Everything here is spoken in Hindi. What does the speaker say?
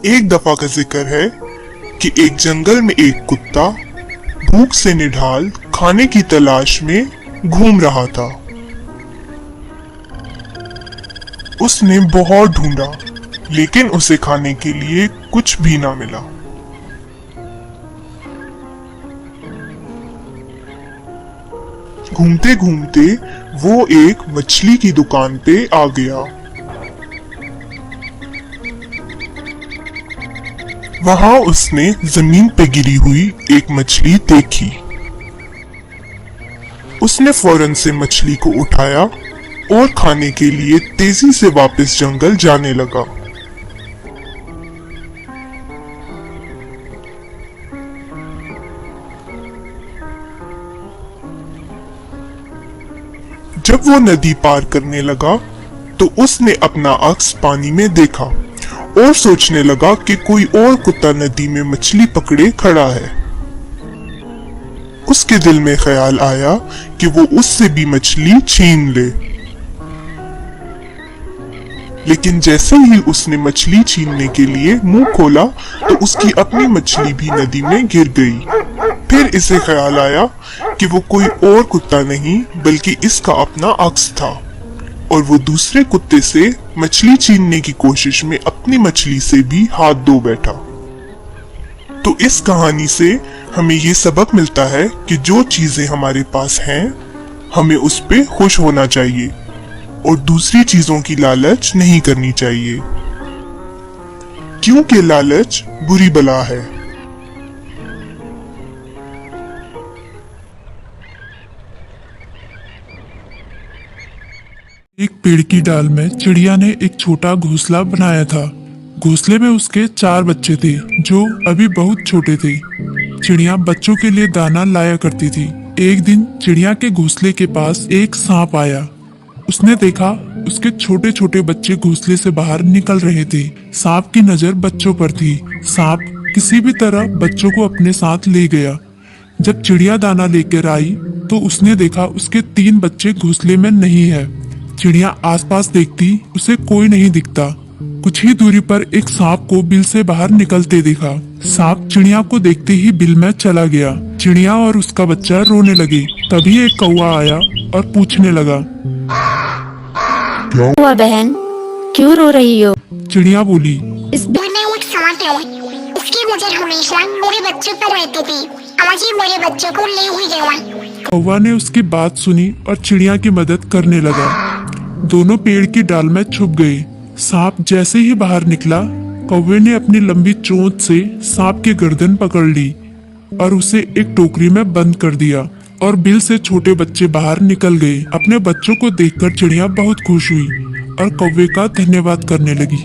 एक दफा का जिक्र है कि एक जंगल में एक कुत्ता भूख से निढाल खाने की तलाश में घूम रहा था। उसने बहुत ढूंढा, लेकिन उसे खाने के लिए कुछ भी ना मिला। घूमते घूमते वो एक मछली की दुकान पे आ गया। वहां उसने जमीन पे गिरी हुई एक मछली देखी। उसने फौरन से मछली को उठाया और खाने के लिए तेजी से वापस जंगल जाने लगा। जब वो नदी पार करने लगा तो उसने अपना अक्स पानी में देखा और सोचने लगा कि कोई और कुत्ता नदी में मछली पकड़े खड़ा है। उसके दिल में ख्याल आया कि वो उससे भी मछली छीन ले, लेकिन जैसे ही उसने मछली छीनने के लिए मुंह खोला तो उसकी अपनी मछली भी नदी में गिर गई। फिर इसे ख्याल आया कि वो कोई और कुत्ता नहीं बल्कि इसका अपना अक्स था और वो दूसरे कुत्ते से मछली छीनने की कोशिश में अपनी मछली से भी हाथ धो बैठा। तो इस कहानी से हमें ये सबक मिलता है कि जो चीजें हमारे पास हैं हमें उस पे खुश होना चाहिए और दूसरी चीजों की लालच नहीं करनी चाहिए, क्योंकि लालच बुरी बला है। एक पेड़ की डाल में चिड़िया ने एक छोटा घोंसला बनाया था। घोंसले में उसके 4 बच्चे थे जो अभी बहुत छोटे थे। चिड़िया बच्चों के लिए दाना लाया करती थी। एक दिन चिड़िया के घोंसले के पास एक सांप आया। उसने देखा उसके छोटे छोटे बच्चे घोंसले से बाहर निकल रहे थे। सांप की नजर बच्चों पर थी। सांप किसी भी तरह बच्चों को अपने साथ ले गया। जब चिड़िया दाना लेकर आई तो उसने देखा उसके 3 बच्चे घोंसले में नहीं है। चिड़िया आसपास देखती, उसे कोई नहीं दिखता। कुछ ही दूरी पर एक सांप को बिल से बाहर निकलते देखा। सांप चिड़िया को देखते ही बिल में चला गया। चिड़िया और उसका बच्चा रोने लगे। तभी एक कौवा आया और पूछने लगा, क्या हुआ बहन, क्यों रो रही हो? चिड़िया बोली, इस में एक सांप है, उसकी नजर हमेशा मेरे बच्चों पर रहती थी। आज ही मेरे बच्चों को ले हुई गया। कौवा ने उसकी बात सुनी और चिड़िया की मदद करने लगा। दोनों पेड़ की डाल में छुप गए। सांप जैसे ही बाहर निकला, कौवे ने अपनी लंबी चोंच से सांप की गर्दन पकड़ ली और उसे एक टोकरी में बंद कर दिया और बिल से छोटे बच्चे बाहर निकल गए। अपने बच्चों को देखकर चिड़िया बहुत खुश हुई और कौवे का धन्यवाद करने लगी।